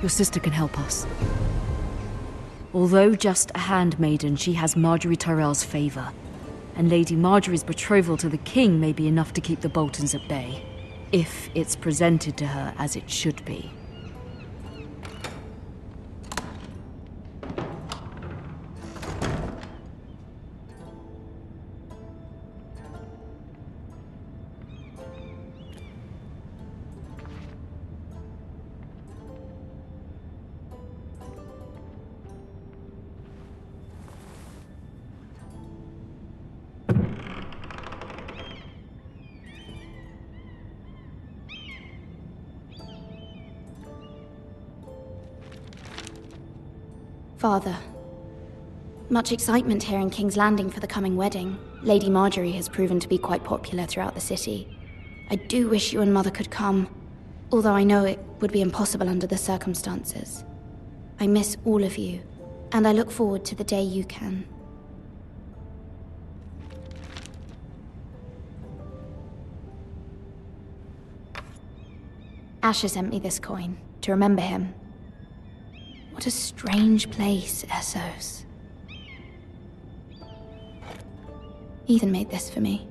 Your sister can help us. Although just a handmaiden, she has Margaery Tyrell's favor. And Lady Margaery's betrothal to the king may be enough to keep the Boltons at bay, if it's presented to her as it should be. Father. Much excitement here in King's Landing for the coming wedding. Lady Margaery has proven to be quite popular throughout the city. I do wish you and Mother could come, although I know it would be impossible under the circumstances. I miss all of you, and I look forward to the day you can. Asher sent me this coin to remember him. What a strange place, Essos. Ethan made this for me.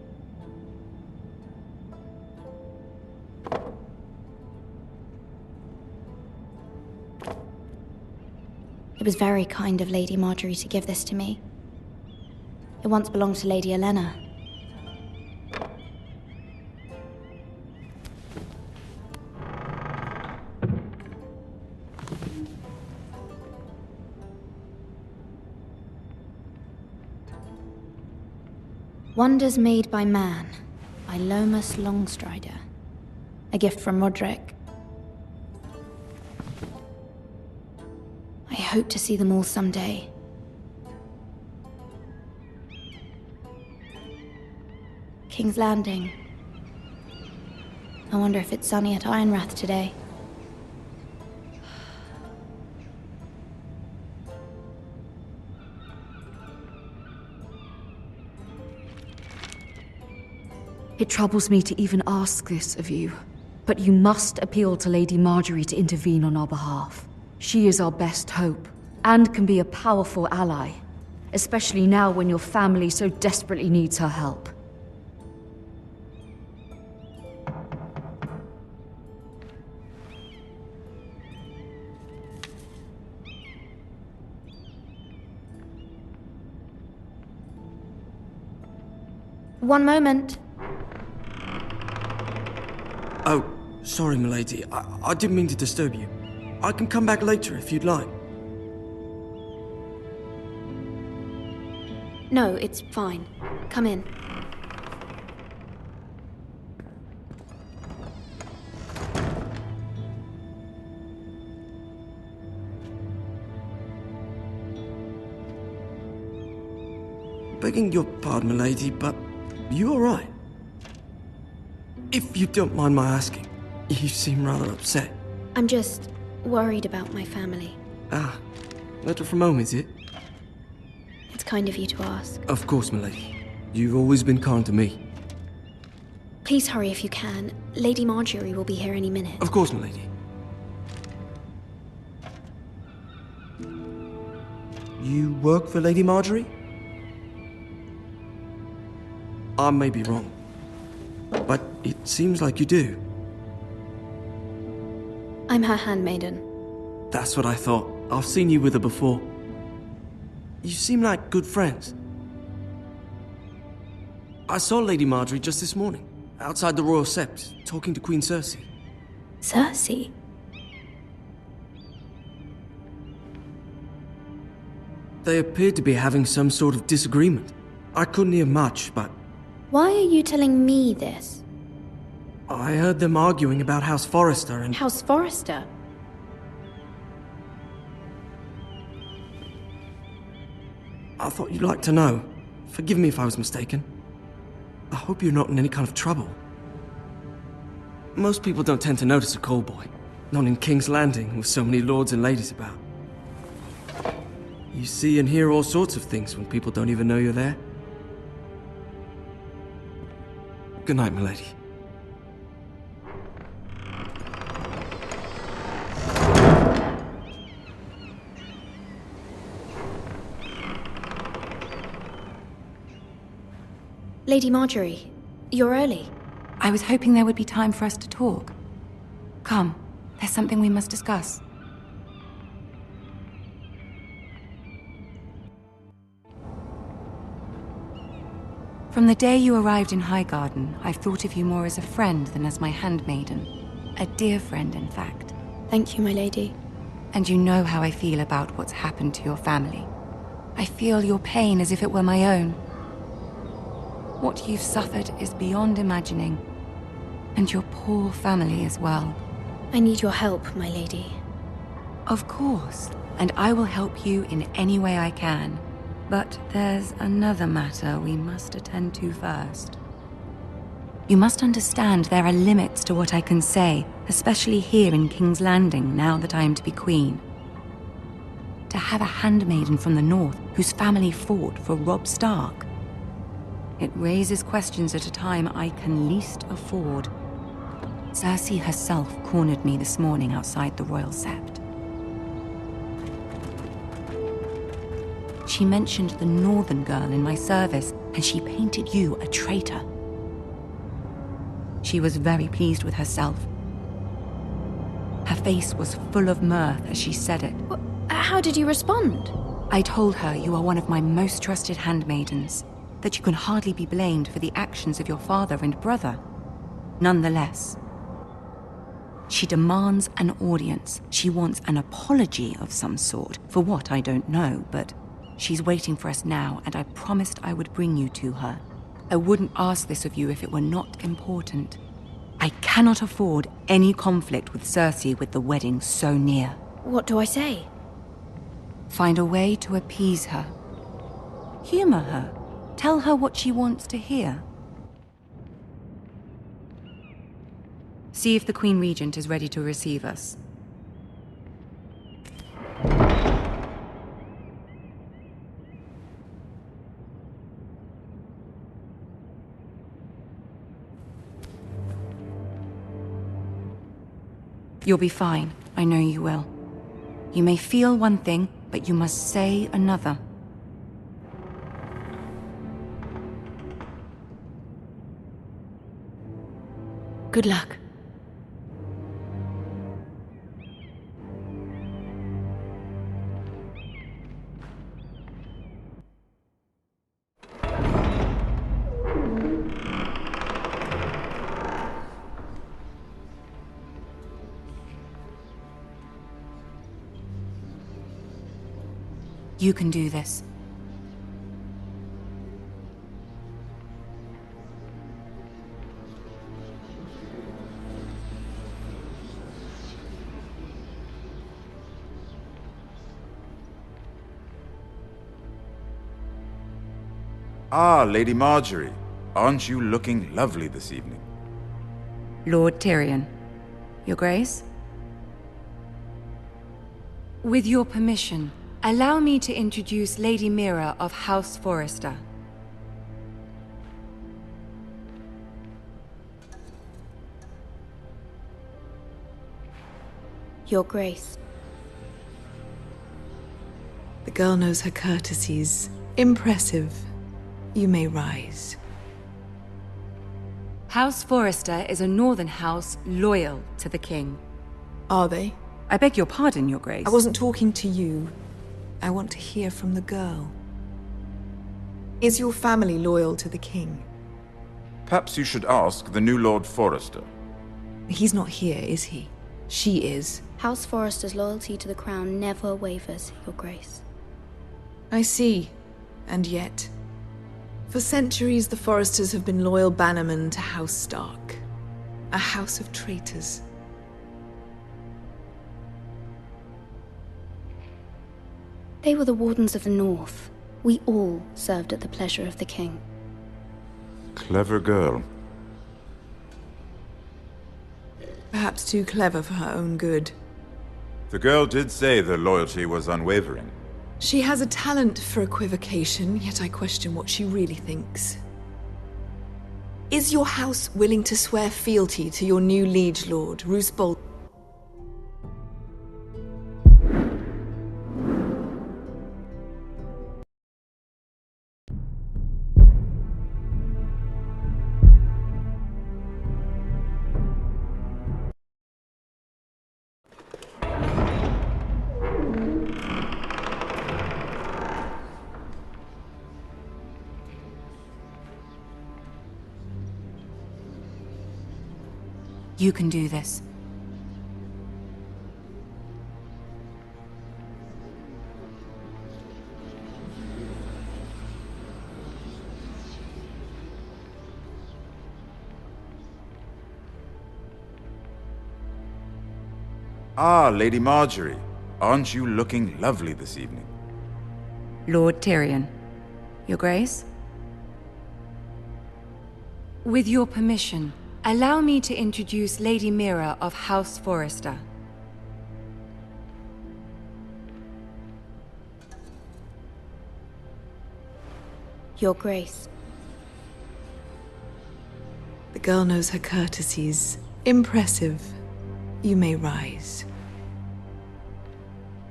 It was very kind of Lady Margaery to give this to me. It once belonged to Lady Olenna. Wonders Made by Man, by Lomas Longstrider. A gift from Roderick. I hope to see them all someday. King's Landing. I wonder if it's sunny at Ironrath today. It troubles me to even ask this of you, but you must appeal to Lady Margaery to intervene on our behalf. She is our best hope, and can be a powerful ally, especially now when your family so desperately needs her help. One moment. Oh, sorry, milady. I didn't mean to disturb you. I can come back later if you'd like. No, it's fine. Come in. Begging your pardon, milady, but you all right? If you don't mind my asking, you seem rather upset. I'm just worried about my family. Ah, letter from home, is it? It's kind of you to ask. Of course, milady. You've always been kind to me. Please hurry if you can. Lady Margaery will be here any minute. Of course, milady. You work for Lady Margaery? I may be wrong, but it seems like you do. I'm her handmaiden. That's what I thought. I've seen you with her before. You seem like good friends. I saw Lady Margaery just this morning, outside the Royal Sept, talking to Queen Cersei. Cersei? They appeared to be having some sort of disagreement. I couldn't hear much, but Why are you telling me this? I heard them arguing about House Forrester and... House Forrester? I thought you'd like to know. Forgive me if I was mistaken. I hope you're not in any kind of trouble. Most people don't tend to notice a callboy. Not in King's Landing, with so many lords and ladies about. You see and hear all sorts of things when people don't even know you're there. Good night, milady. Lady Marjorie, you're early. I was hoping there would be time for us to talk. Come, there's something we must discuss. From the day you arrived in Highgarden, I've thought of you more as a friend than as my handmaiden. A dear friend, in fact. Thank you, my lady. And you know how I feel about what's happened to your family. I feel your pain as if it were my own. What you've suffered is beyond imagining. And your poor family as well. I need your help, my lady. Of course, and I will help you in any way I can. But there's another matter we must attend to first. You must understand there are limits to what I can say, especially here in King's Landing, now that I am to be queen. To have a handmaiden from the north whose family fought for Robb Stark. It raises questions at a time I can least afford. Cersei herself cornered me this morning outside the Royal Sept. She mentioned the northern girl in my service, and she painted you a traitor. She was very pleased with herself. Her face was full of mirth as she said it. How did you respond? I told her you are one of my most trusted handmaidens, that you can hardly be blamed for the actions of your father and brother. Nonetheless, she demands an audience. She wants an apology of some sort, for what I don't know, but she's waiting for us now, and I promised I would bring you to her. I wouldn't ask this of you if it were not important. I cannot afford any conflict with Cersei with the wedding so near. What do I say? Find a way to appease her. Humor her. Tell her what she wants to hear. See if the Queen Regent is ready to receive us. You'll be fine. I know you will. You may feel one thing, but you must say another. Good luck. You can do this. Ah, Lady Marjorie. Aren't you looking lovely this evening? Lord Tyrion. Your Grace? With your permission, allow me to introduce Lady Mira of House Forrester. Your Grace. The girl knows her courtesies. Impressive. You may rise. House Forrester is a northern house loyal to the king. Are they? I beg your pardon, Your Grace. I wasn't talking to you. I want to hear from the girl. Is your family loyal to the king? Perhaps you should ask the new Lord Forrester. He's not here, is he? She is. House Forrester's loyalty to the crown never wavers, Your Grace. I see. And yet, for centuries the Forresters have been loyal bannermen to House Stark. A house of traitors. They were the Wardens of the North. We all served at the pleasure of the king. Clever girl. Perhaps too clever for her own good. The girl did say their loyalty was unwavering. She has a talent for equivocation, yet I question what she really thinks. Is your house willing to swear fealty to your new liege lord, Roose Bolton? You can do this. Ah, Lady Marjorie. Aren't you looking lovely this evening? Lord Tyrion. Your Grace? With your permission, allow me to introduce Lady Mira of House Forrester. Your Grace. The girl knows her courtesies. Impressive. You may rise.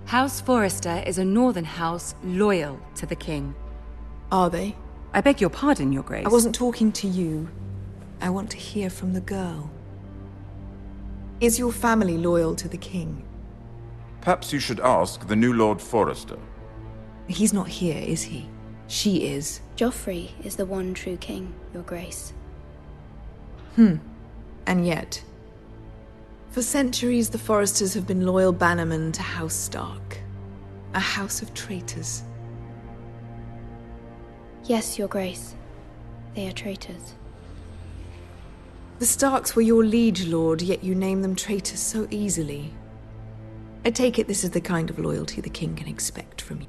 House Forrester is a northern house loyal to the king. Are they? I beg your pardon, Your Grace. I wasn't talking to you. I want to hear from the girl. Is your family loyal to the king? Perhaps you should ask the new Lord Forrester. He's not here, is he? She is. Joffrey is the one true king, Your Grace. And yet, for centuries the Forresters have been loyal bannermen to House Stark. A house of traitors. Yes, Your Grace. They are traitors. The Starks were your liege lord, yet you name them traitors so easily. I take it this is the kind of loyalty the king can expect from you.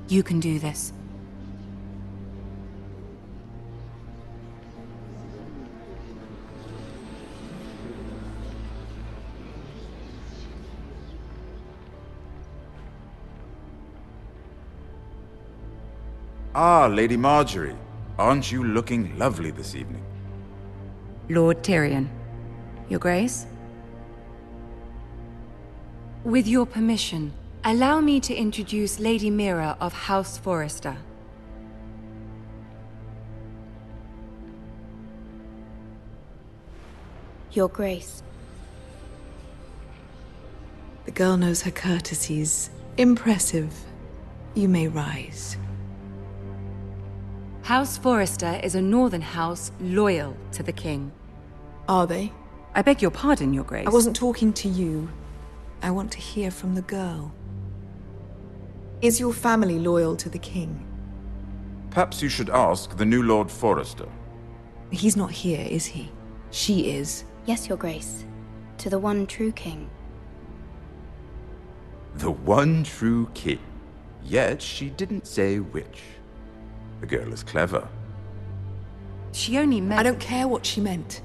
You can do this. Ah, Lady Marjorie. Aren't you looking lovely this evening? Lord Tyrion. Your Grace? With your permission, allow me to introduce Lady Mira of House Forrester. Your Grace. The girl knows her courtesies. Impressive. You may rise. House Forrester is a northern house loyal to the king. Are they? I beg your pardon, Your Grace. I wasn't talking to you. I want to hear from the girl. Is your family loyal to the king? Perhaps you should ask the new Lord Forrester. He's not here, is he? She is. Yes, Your Grace. To the one true king. The one true king. Yet she didn't say which. The girl is clever. She only meant... I don't care what she meant.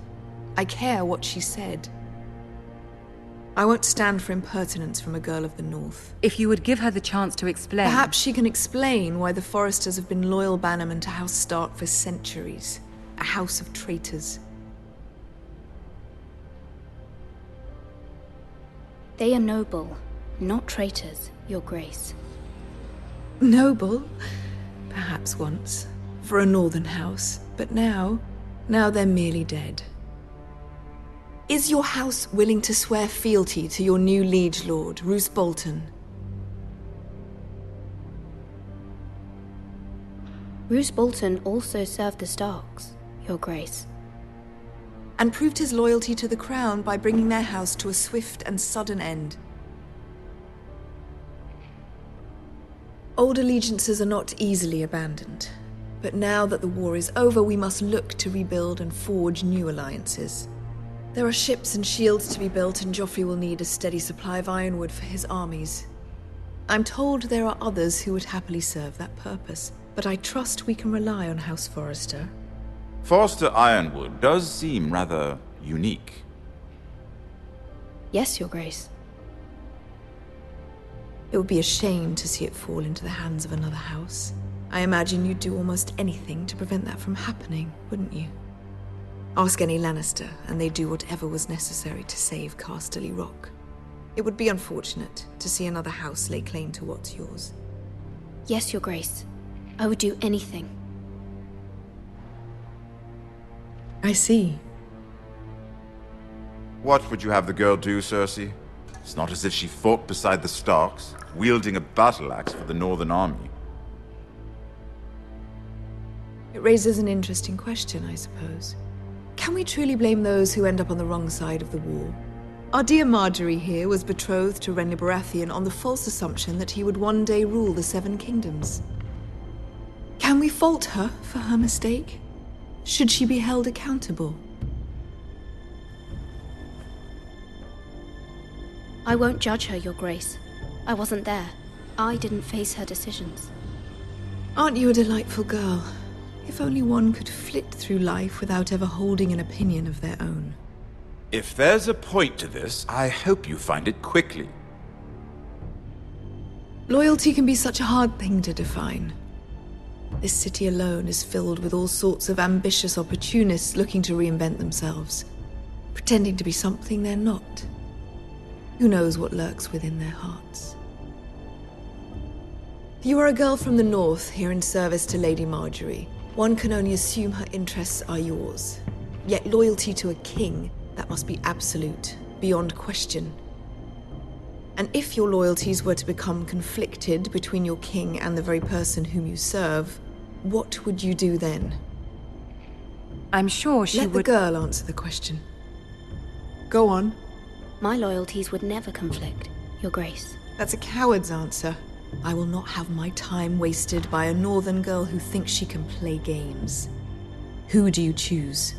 I care what she said. I won't stand for impertinence from a girl of the North. If you would give her the chance to explain... Perhaps she can explain why the Forresters have been loyal bannermen to House Stark for centuries. A house of traitors. They are noble, not traitors, Your Grace. Noble? Perhaps once. For a northern house. But now they're merely dead. Is your house willing to swear fealty to your new liege lord, Roose Bolton? Roose Bolton also served the Starks, Your Grace. And proved his loyalty to the crown by bringing their house to a swift and sudden end. Old allegiances are not easily abandoned. But now that the war is over, we must look to rebuild and forge new alliances. There are ships and shields to be built, and Joffrey will need a steady supply of ironwood for his armies. I'm told there are others who would happily serve that purpose, but I trust we can rely on House Forrester. Forrester Ironwood does seem rather unique. Yes, Your Grace. It would be a shame to see it fall into the hands of another house. I imagine you'd do almost anything to prevent that from happening, wouldn't you? Ask any Lannister, and they'd do whatever was necessary to save Casterly Rock. It would be unfortunate to see another house lay claim to what's yours. Yes, Your Grace. I would do anything. I see. What would you have the girl do, Cersei? It's not as if she fought beside the Starks, wielding a battle axe for the Northern Army. It raises an interesting question, I suppose. Can we truly blame those who end up on the wrong side of the war? Our dear Marjorie here was betrothed to Renly Baratheon on the false assumption that he would one day rule the Seven Kingdoms. Can we fault her for her mistake? Should she be held accountable? I won't judge her, Your Grace. I wasn't there. I didn't face her decisions. Aren't you a delightful girl? If only one could flit through life without ever holding an opinion of their own. If there's a point to this, I hope you find it quickly. Loyalty can be such a hard thing to define. This city alone is filled with all sorts of ambitious opportunists looking to reinvent themselves, pretending to be something they're not. Who knows what lurks within their hearts? You are a girl from the north here in service to Lady Marjorie. One can only assume her interests are yours. Yet loyalty to a king, that must be absolute, beyond question. And if your loyalties were to become conflicted between your king and the very person whom you serve, what would you do then? I'm sure she Let would... the girl answer the question. Go on. My loyalties would never conflict, Your Grace. That's a coward's answer. I will not have my time wasted by a northern girl who thinks she can play games. Who do you choose?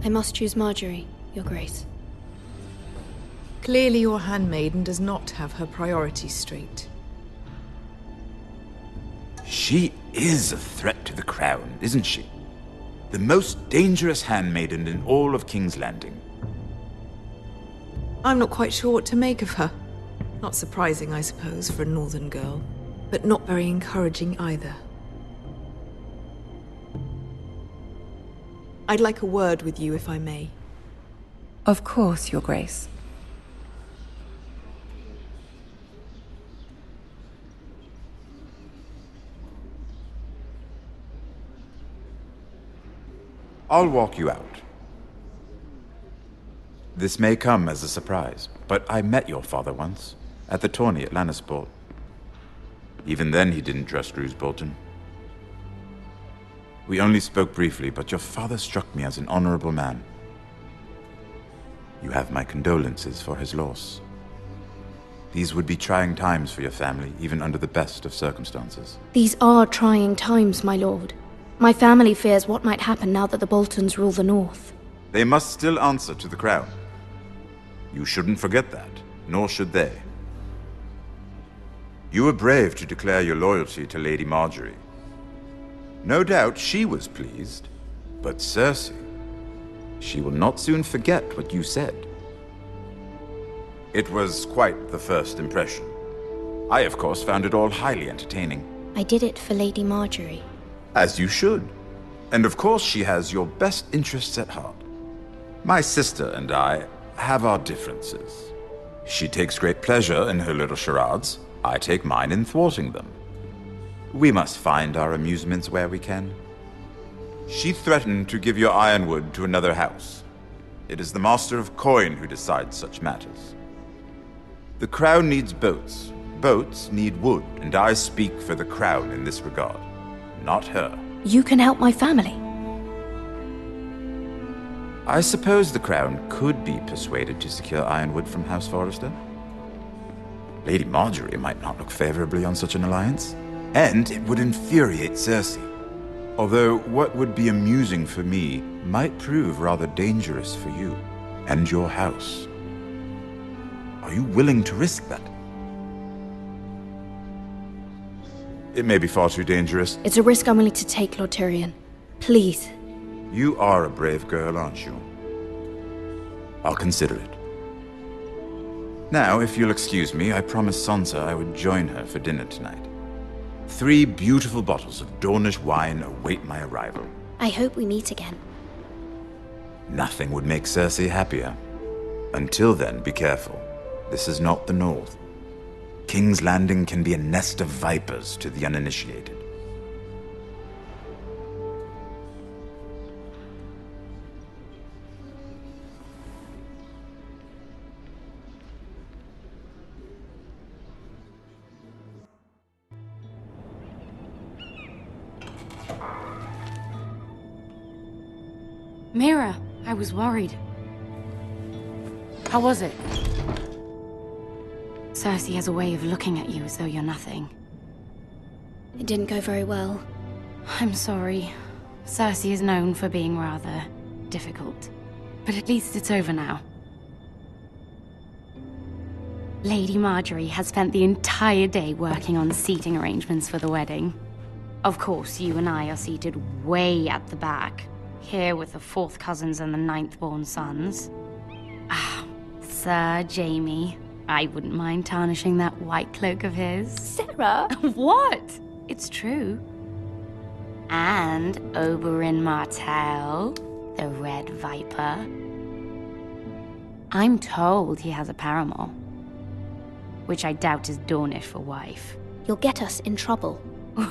I must choose Marjorie, Your Grace. Clearly your handmaiden does not have her priorities straight. She is a threat to the crown, isn't she? The most dangerous handmaiden in all of King's Landing. I'm not quite sure what to make of her. Not surprising, I suppose, for a northern girl, but not very encouraging either. I'd like a word with you, if I may. Of course, Your Grace. I'll walk you out. This may come as a surprise, but I met your father once, at the tourney at Lannisport. Even then he didn't trust Roose Bolton. We only spoke briefly, but your father struck me as an honorable man. You have my condolences for his loss. These would be trying times for your family, even under the best of circumstances. These are trying times, my lord. My family fears what might happen now that the Boltons rule the North. They must still answer to the crown. You shouldn't forget that, nor should they. You were brave to declare your loyalty to Lady Marjorie. No doubt she was pleased, but Cersei, she will not soon forget what you said. It was quite the first impression. I, of course, found it all highly entertaining. I did it for Lady Marjorie. As you should. And of course she has your best interests at heart. My sister and I have our differences. She takes great pleasure in her little charades. I take mine in thwarting them. We must find our amusements where we can. She threatened to give your ironwood to another house. It is the Master of Coin who decides such matters. The crown needs boats. Boats need wood, and I speak for the crown in this regard. Not her. You can help my family. I suppose the crown could be persuaded to secure ironwood from House Forrester. Lady Marjorie might not look favorably on such an alliance, and it would infuriate Cersei. Although what would be amusing for me might prove rather dangerous for you and your house. Are you willing to risk that? It may be far too dangerous. It's a risk I'm willing to take, Lord Tyrion. Please. You are a brave girl, aren't you? I'll consider it. Now, if you'll excuse me, I promised Sansa I would join her for dinner tonight. 3 beautiful bottles of Dornish wine await my arrival. I hope we meet again. Nothing would make Cersei happier. Until then, be careful. This is not the North. King's Landing can be a nest of vipers to the uninitiated. Mira, I was worried. How was it? Cersei has a way of looking at you as though you're nothing. It didn't go very well. I'm sorry. Cersei is known for being rather difficult. But at least it's over now. Lady Margaery has spent the entire day working on seating arrangements for the wedding. Of course, you and I are seated way at the back. Here with the 4th cousins and the 9th-born sons. Ah, Sir Jaime. I wouldn't mind tarnishing that white cloak of his. Sarah! What? It's true. And Oberyn Martell, the Red Viper. I'm told he has a paramour. Which I doubt is Dornish for wife. You'll get us in trouble.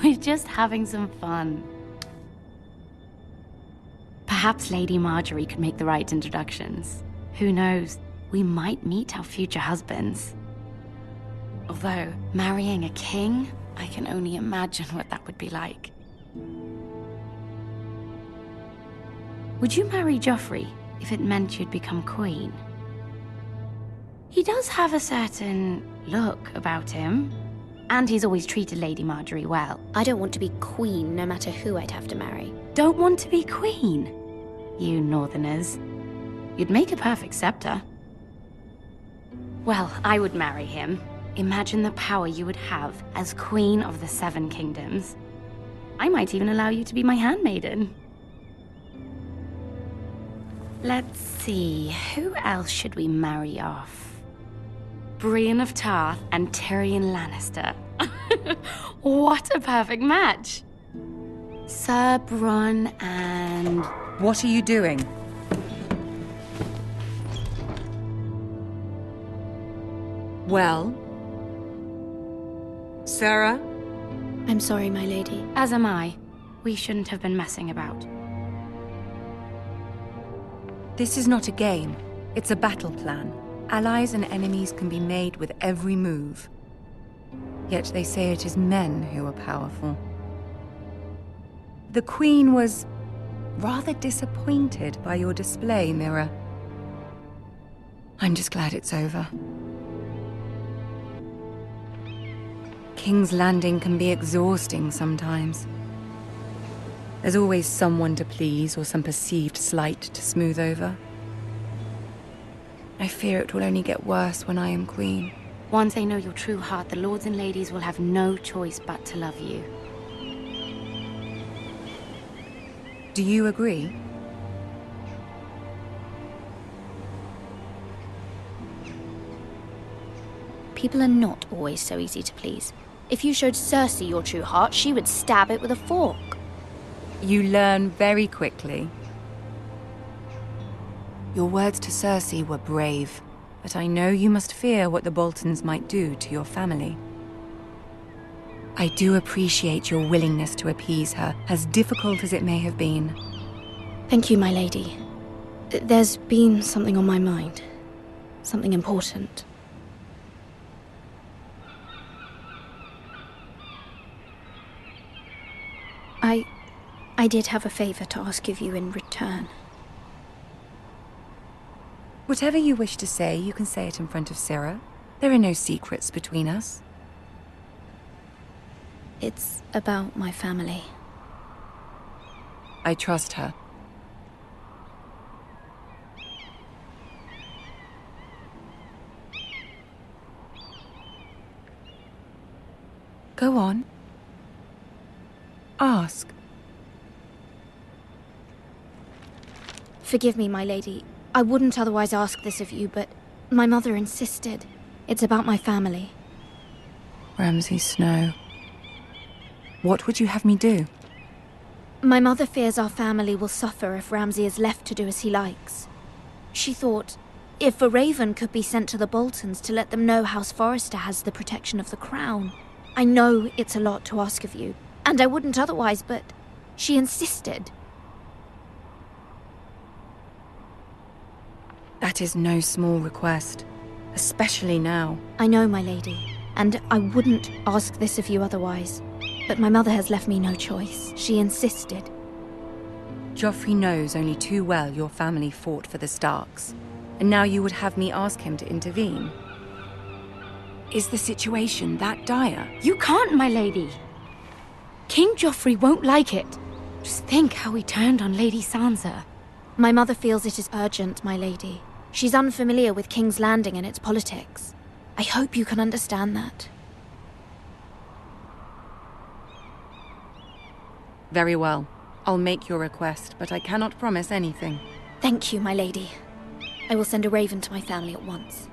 We're just having some fun. Perhaps Lady Margaery could make the right introductions. Who knows? We might meet our future husbands. Although, marrying a king, I can only imagine what that would be like. Would you marry Joffrey if it meant you'd become queen? He does have a certain look about him, and he's always treated Lady Margaery well. I don't want to be queen no matter who I'd have to marry. Don't want to be queen? You Northerners. You'd make a perfect scepter. Well, I would marry him. Imagine the power you would have as Queen of the 7 Kingdoms. I might even allow you to be my handmaiden. Let's see, who else should we marry off? Brienne of Tarth and Tyrion Lannister. What a perfect match! Sir Bronn and... What are you doing? Well? Sarah? I'm sorry, my lady. As am I. We shouldn't have been messing about. This is not a game. It's a battle plan. Allies and enemies can be made with every move. Yet they say it is men who are powerful. The Queen was rather disappointed by your display, Mira. I'm just glad it's over. King's Landing can be exhausting sometimes. There's always someone to please or some perceived slight to smooth over. I fear it will only get worse when I am queen. Once they know your true heart, the lords and ladies will have no choice but to love you. Do you agree? People are not always so easy to please. If you showed Cersei your true heart, she would stab it with a fork. You learn very quickly. Your words to Cersei were brave, but I know you must fear what the Boltons might do to your family. I do appreciate your willingness to appease her, as difficult as it may have been. Thank you, my lady. There's been something on my mind. Something important. I did have a favor to ask of you in return. Whatever you wish to say, you can say it in front of Sarah. There are no secrets between us. It's about my family. I trust her. Go on. Ask. Forgive me, my lady. I wouldn't otherwise ask this of you, but my mother insisted. It's about my family. Ramsay Snow. What would you have me do? My mother fears our family will suffer if Ramsay is left to do as he likes. She thought, if a raven could be sent to the Boltons to let them know House Forrester has the protection of the crown. I know it's a lot to ask of you, and I wouldn't otherwise, but she insisted. That is no small request, especially now. I know, my lady, and I wouldn't ask this of you otherwise. But my mother has left me no choice. She insisted. Joffrey knows only too well your family fought for the Starks, and now you would have me ask him to intervene. Is the situation that dire? You can't, my lady. King Joffrey won't like it. Just think how he turned on Lady Sansa. My mother feels it is urgent, my lady. She's unfamiliar with King's Landing and its politics. I hope you can understand that. Very well. I'll make your request, but I cannot promise anything. Thank you, my lady. I will send a raven to my family at once.